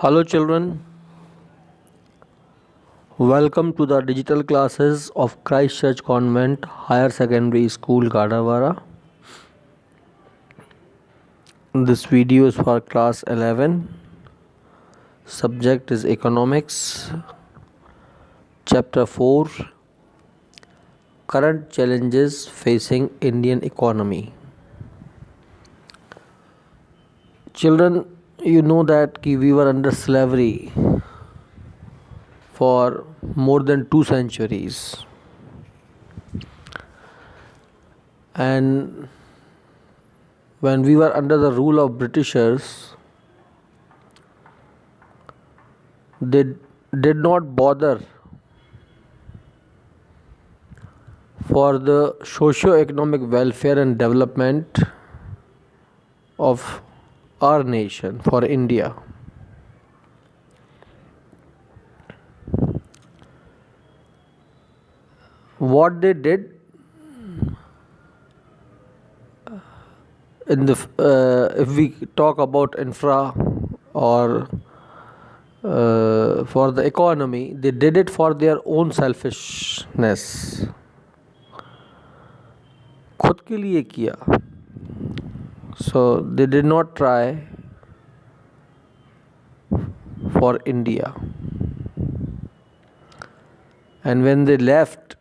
Hello, children. Welcome to the digital classes of Christchurch Convent Higher Secondary School, Gadarwara. This video is for class 11. Subject is Economics. Chapter 4, Current Challenges Facing Indian Economy. Children, you know that we were under slavery for more than 2 centuries, and when we were under the rule of Britishers, they did not bother for the socio-economic welfare and development of our nation, for India. What they did if we talk about infra or for the economy, they did it for their own selfishness. खुद के लिए किया. So they did not try for India. And when they left,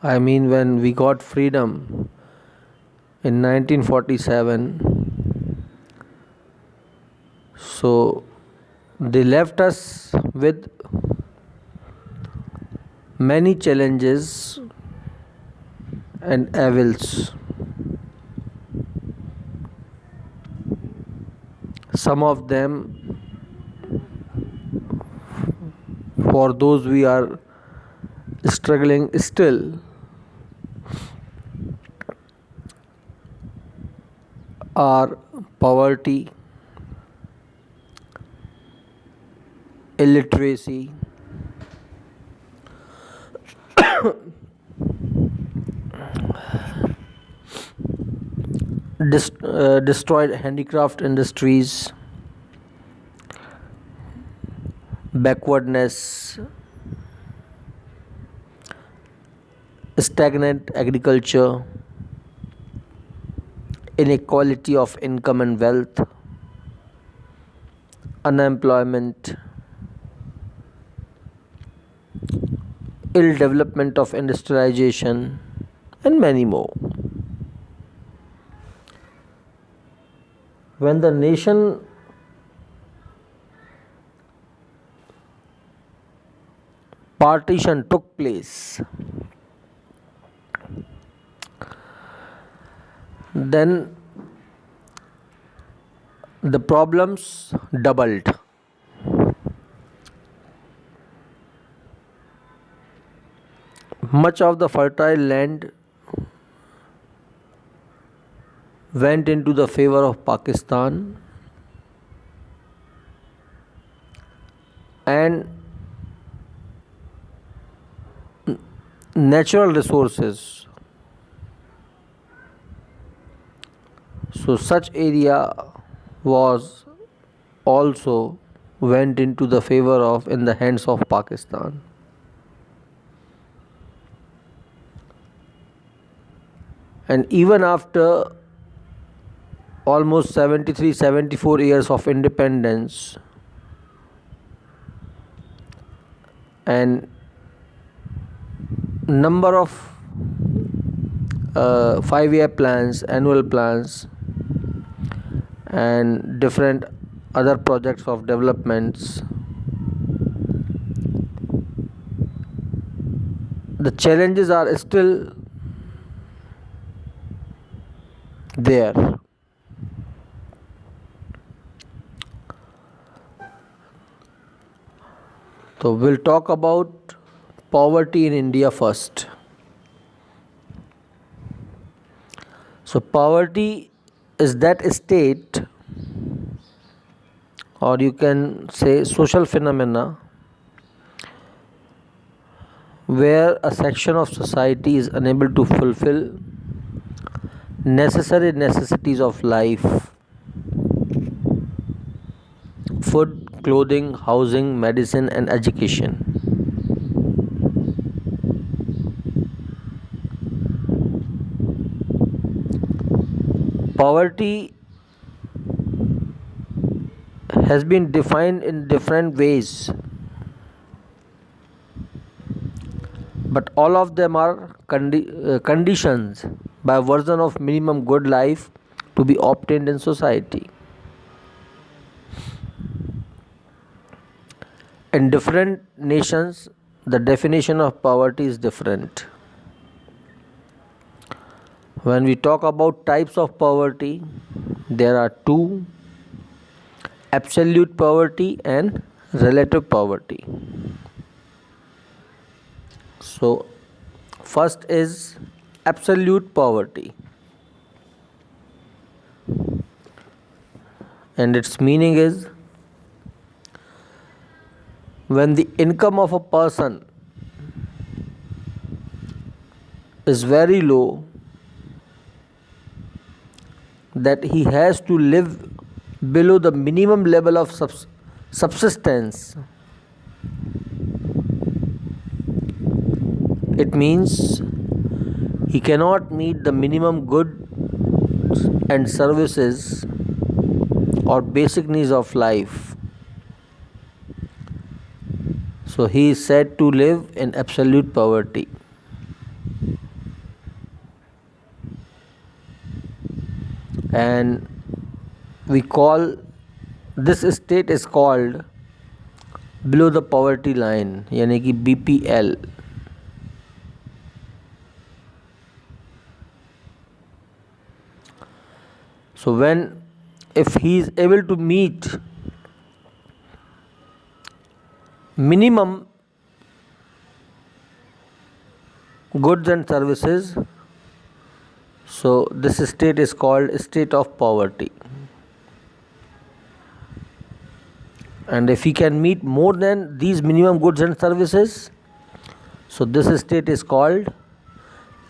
when we got freedom in 1947, so they left us with many challenges and evils. Some of them, for those we are struggling still, are poverty, illiteracy, destroyed handicraft industries, backwardness, stagnant agriculture, inequality of income and wealth, unemployment, ill development of industrialization, and many more. When the nation partition took place, then the problems doubled. Much of the fertile land went into the favor of Pakistan, and natural resources, so such area was also went into the favor of in the hands of Pakistan. And even after almost 74 years of independence and number of 5-year plans, annual plans, and different other projects of developments, the challenges are still there. So we'll talk about poverty in India first. So poverty is that state, or you can say social phenomena, where a section of society is unable to fulfill necessary necessities of life food, clothing, housing, medicine, and education. Poverty has been defined in different ways, but all of them are conditions by version of minimum good life to be obtained in society. In different nations, the definition of poverty is different. When we talk about types of poverty, there are two: absolute poverty and relative poverty. So, first is absolute poverty, and its meaning is when the income of a person is very low, that he has to live below the minimum level of subsistence. It means he cannot meet the minimum goods and services or basic needs of life. So he is said to live in absolute poverty. And we call this state is called below the poverty line, यानी कि BPL. So if he is able to meet minimum goods and services, so this state is called state of poverty. And if he can meet more than these minimum goods and services, so this state is called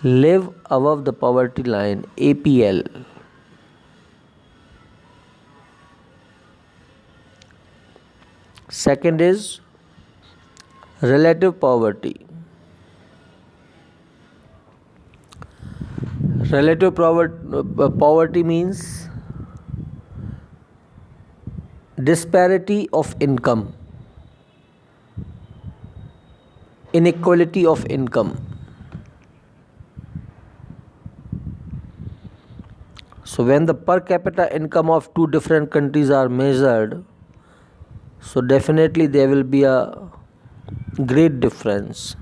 live above the poverty line, APL. Second is relative poverty. Relative poverty means disparity of income, inequality of income. So when the per capita income of two different countries are measured, so definitely there will be a great difference.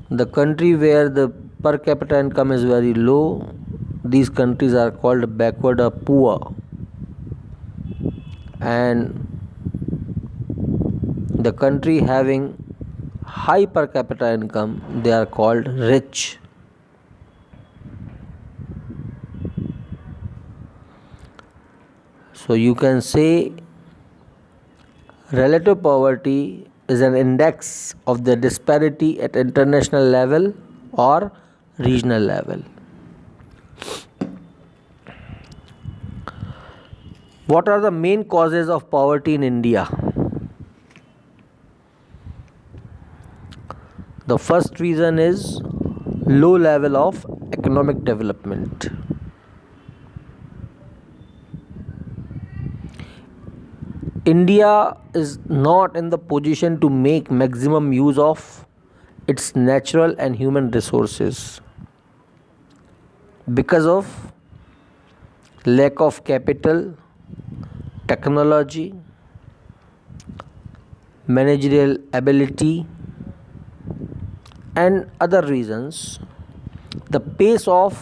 The country where the per capita income is very low, these countries are called backward or poor. And the country having high per capita income, they are called rich. So you can say relative poverty is an index of the disparity at international level or regional level. What are the main causes of poverty in India? The first reason is low level of economic development. India is not in the position to make maximum use of its natural and human resources because of lack of capital, technology, managerial ability, and other reasons. The pace of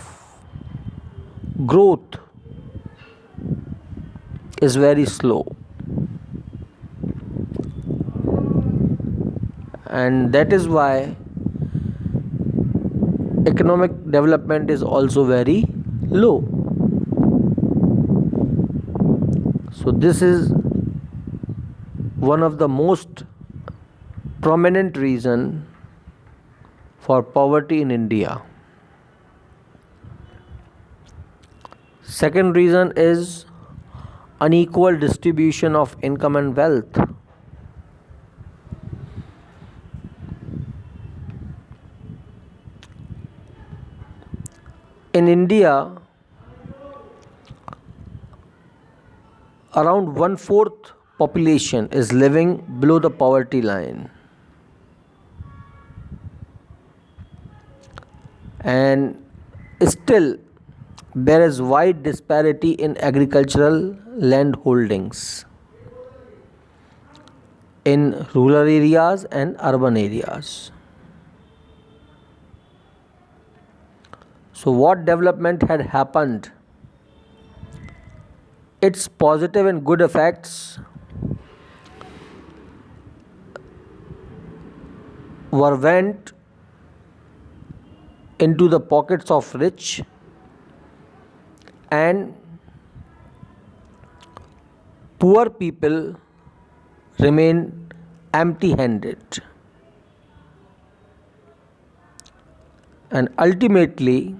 growth is very slow, and that is why economic development is also very low. So this is one of the most prominent reason for poverty in India. Second reason is unequal distribution of income and wealth. In India, around one-fourth population is living below the poverty line. And still, there is wide disparity in agricultural land holdings in rural areas and urban areas. So, what development had happened? Its positive and good effects went into the pockets of rich, and poor people remain empty-handed. And ultimately,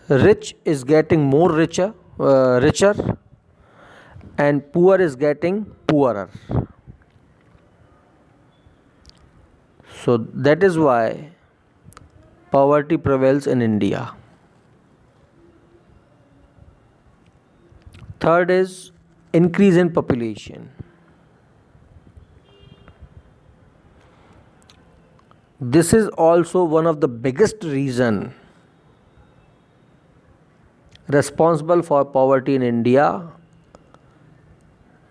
rich is getting more richer, and poor is getting poorer. So that is why poverty prevails in India. Third is increase in population. This is also one of the biggest reason responsible for poverty in India,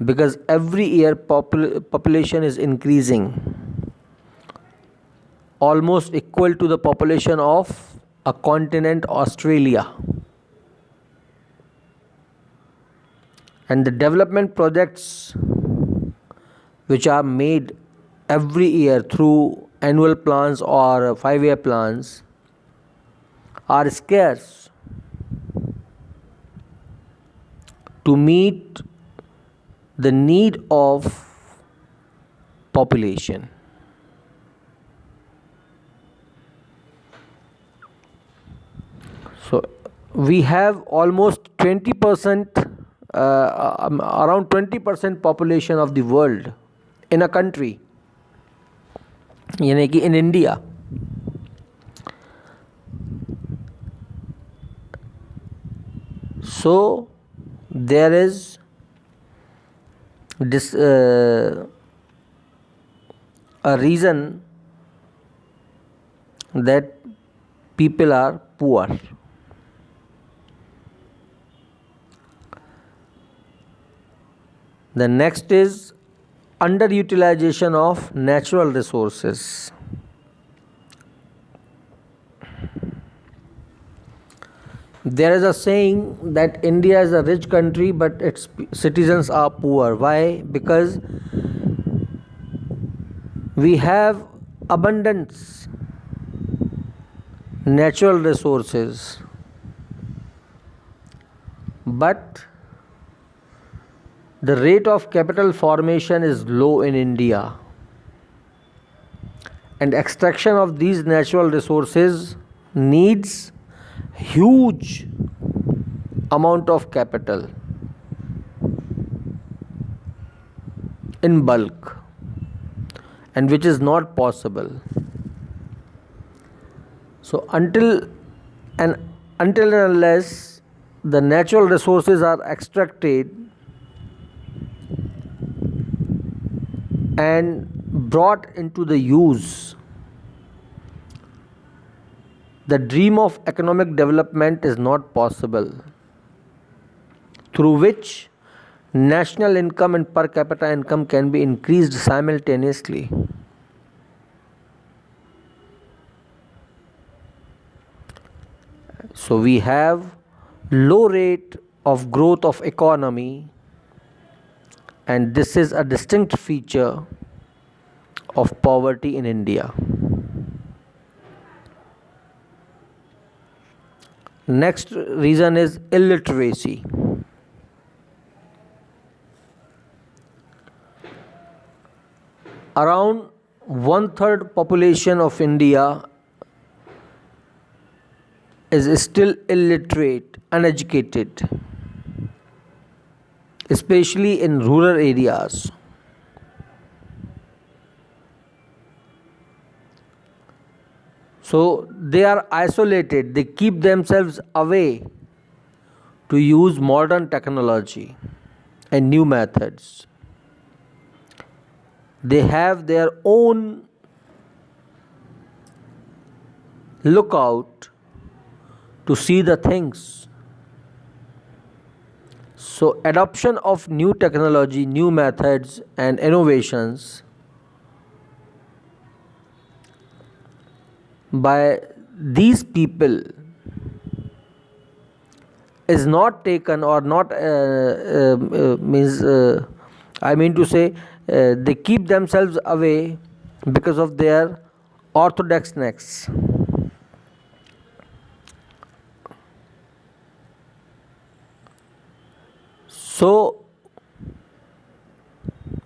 because every year population is increasing, almost equal to the population of a continent, Australia. And the development projects which are made every year through annual plans or 5-year plans are scarce to meet the need of population. So we have almost 20%, around 20% population of the world in a country, यानी कि in India. So there is this a reason that people are poor. The next is underutilization of natural resources. There is a saying that India is a rich country but its citizens are poor. Why? Because we have abundance natural resources, but the rate of capital formation is low in India, and extraction of these natural resources needs huge amount of capital in bulk, and which is not possible. So until and unless the natural resources are extracted and brought into the use, the dream of economic development is not possible, through which national income and per capita income can be increased simultaneously. So we have low rate of growth of economy, and this is a distinct feature of poverty in India. Next reason is illiteracy. Around one-third population of India is still illiterate, uneducated, especially in rural areas. So they are isolated, they keep themselves away to use modern technology and new methods. They have their own lookout to see the things. So, adoption of new technology, new methods, and innovations by these people is not taken or not means I mean to say they keep themselves away because of their orthodoxness. So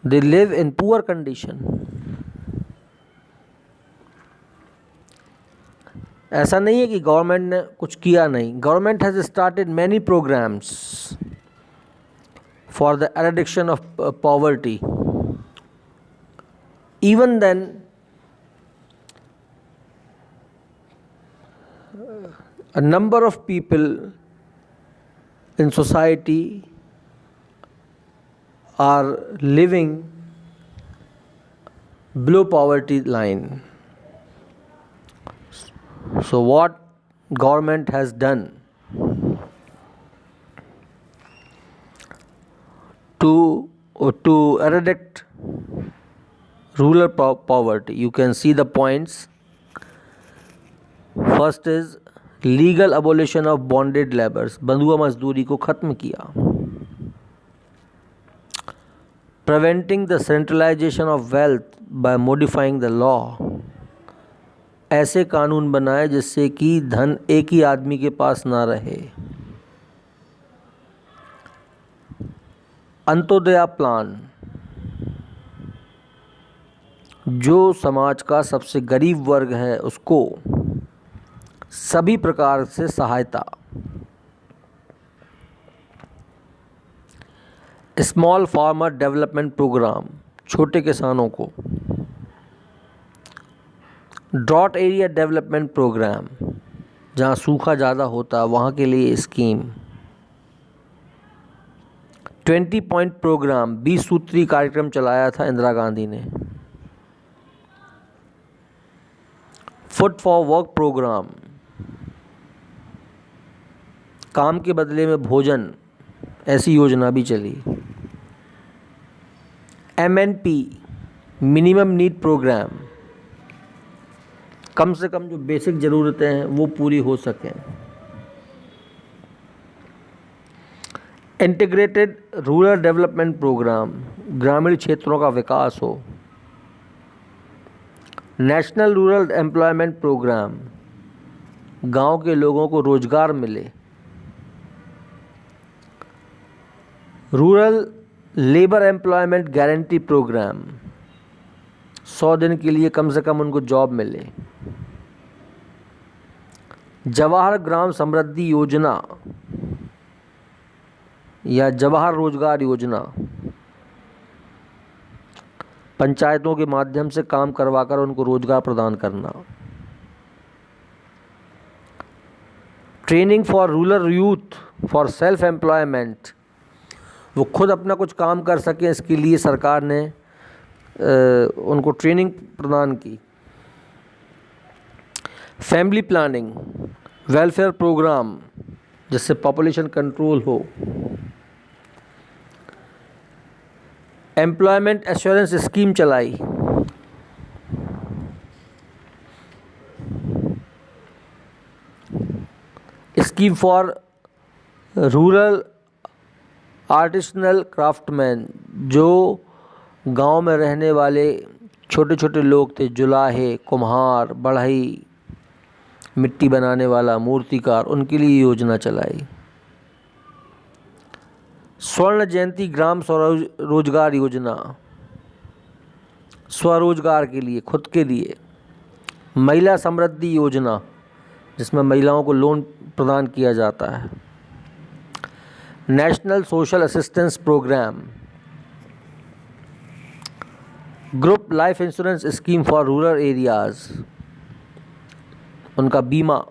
they live in poor condition. ऐसा नहीं है कि government ने कुछ किया नहीं. Government has started many programmes for the eradication of poverty. Even then, a number of people in society are living below poverty line. So what government has done to eradicate rural poverty? You can see the points. First is legal abolition of bonded labours. बंधुआ मजदूरी को खत्म किया. Preventing the centralization of wealth by modifying the law. ऐसे कानून बनाए जिससे कि धन एक ही आदमी के पास ना रहे. अंत्योदय प्लान, जो समाज का सबसे गरीब वर्ग है उसको सभी प्रकार से सहायता. स्मॉल फार्मर डेवलपमेंट प्रोग्राम, छोटे किसानों को. ड्रॉट एरिया डेवलपमेंट प्रोग्राम, जहाँ सूखा ज़्यादा होता है वहाँ के लिए स्कीम. 20 पॉइंट प्रोग्राम, 20 सूत्री कार्यक्रम चलाया था इंदिरा गांधी ने. फूड फॉर वर्क प्रोग्राम, काम के बदले में भोजन, ऐसी योजना भी चली. MNP, मिनिमम नीड प्रोग्राम, कम से कम जो बेसिक ज़रूरतें हैं वो पूरी हो सकें. इंटीग्रेटेड रूरल डेवलपमेंट प्रोग्राम, ग्रामीण क्षेत्रों का विकास हो. नेशनल रूरल एम्प्लॉयमेंट प्रोग्राम, गांव के लोगों को रोजगार मिले. Rural labour employment guarantee programme, 100 दिन के लिए कम से कम उनको जॉब मिले. जवाहर ग्राम समृद्धि योजना या जवाहर रोजगार योजना, पंचायतों के माध्यम से काम करवाकर उनको रोजगार प्रदान करना. Training for rural youth for self employment, वो खुद अपना कुछ काम कर सकें, इसके लिए सरकार ने उनको ट्रेनिंग प्रदान की. फैमिली प्लानिंग, वेलफेयर प्रोग्राम, जिससे पॉपुलेशन कंट्रोल हो. एम्प्लॉयमेंट एश्योरेंस स्कीम चलाई. Scheme for rural artisanal craftsman, जो गांव में रहने वाले छोटे छोटे लोग थे, जुलाहे, कुम्हार, बढ़ई, मिट्टी बनाने वाला, मूर्तिकार, उनके लिए योजना चलाई. स्वर्ण जयंती ग्राम स्वरोजगार योजना, स्वरोजगार के लिए, खुद के लिए. महिला समृद्धि योजना, जिसमें महिलाओं को लोन प्रदान किया जाता है। National social assistance programme, group life insurance scheme for rural areas, उनका बीमा।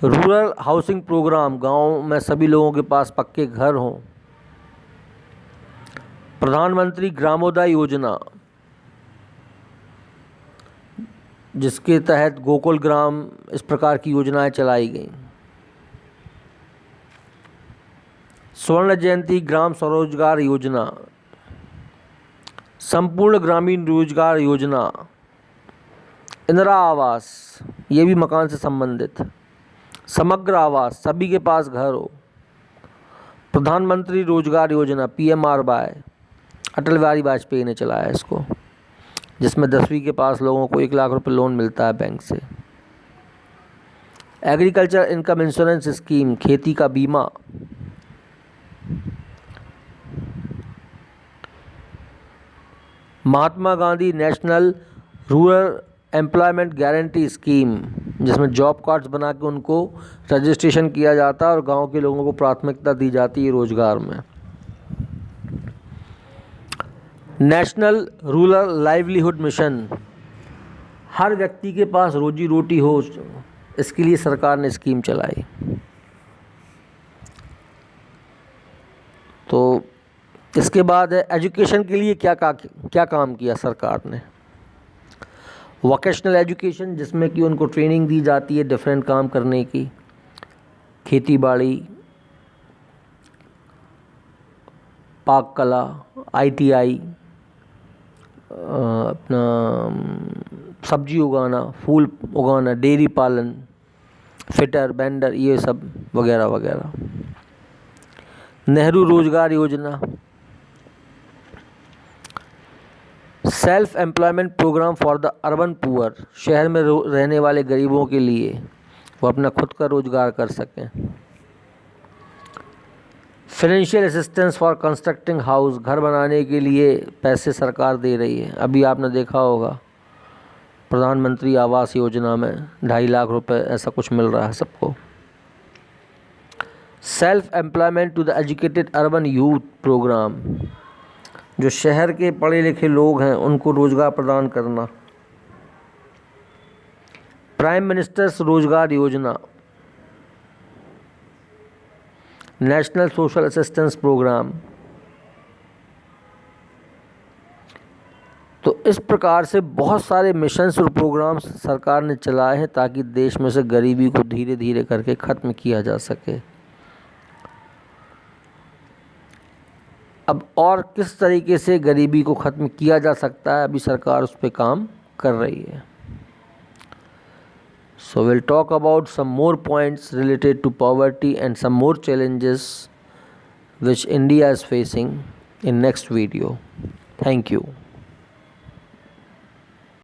रूरल हाउसिंग प्रोग्राम, गांव में सभी लोगों के पास पक्के घर हों। प्रधानमंत्री ग्रामोदय योजना, जिसके तहत गोकुल ग्राम इस प्रकार की योजनाएं चलाई गई। स्वर्ण जयंती ग्राम स्वरोजगार योजना, संपूर्ण ग्रामीण रोजगार योजना, इंदिरा आवास, ये भी मकान से संबंधित। समग्र आवास, सभी के पास घर हो। प्रधानमंत्री रोजगार योजना PMRY, अटल बिहारी वाजपेयी ने चलाया इसको, जिसमें 10वीं के पास लोगों को 1 लाख रुपए लोन मिलता है बैंक से। एग्रीकल्चर इनकम इंश्योरेंस स्कीम, खेती का बीमा। Mahatma Gandhi national rural employment guarantee scheme, जिसमें जॉब कार्ड्स बना के उनको रजिस्ट्रेशन किया जाता है और गांव के लोगों को प्राथमिकता दी जाती है रोजगार में। नेशनल रूरल लाइवलीहुड मिशन, हर व्यक्ति के पास रोजी रोटी हो, इसके लिए सरकार ने स्कीम चलाई। तो इसके बाद एजुकेशन के लिए क्या काम किया सरकार ने। वोकेशनल एजुकेशन, जिसमें कि उनको ट्रेनिंग दी जाती है डिफरेंट काम करने की, खेती बाड़ी, पाक कला, ITI, अपना सब्जी उगाना, फूल उगाना, डेयरी पालन, फिटर बेंडर, ये सब वगैरह वगैरह। नेहरू रोजगार योजना, self employment programme for the urban poor, शहर में रहने वाले गरीबों के लिए वो अपना खुद का रोजगार कर सकें। Financial assistance for constructing house, घर बनाने के लिए पैसे सरकार दे रही है। अभी आपने देखा होगा प्रधानमंत्री आवास योजना में 2.5 लाख रुपए ऐसा कुछ मिल रहा है सबको। Self employment to the educated urban youth programme, जो शहर के पढ़े लिखे लोग हैं उनको रोजगार प्रदान करना। प्राइम मिनिस्टर्स रोजगार योजना, नेशनल सोशल असिस्टेंस प्रोग्राम। तो इस प्रकार से बहुत सारे मिशंस और प्रोग्राम्स सरकार ने चलाए हैं ताकि देश में से गरीबी को धीरे धीरे करके ख़त्म किया जा सके। अब और किस तरीके से गरीबी को ख़त्म किया जा सकता है, अभी सरकार उस पर काम कर रही है। So we'll talk about some more points related to poverty and some more challenges which India is facing in next video. Thank you.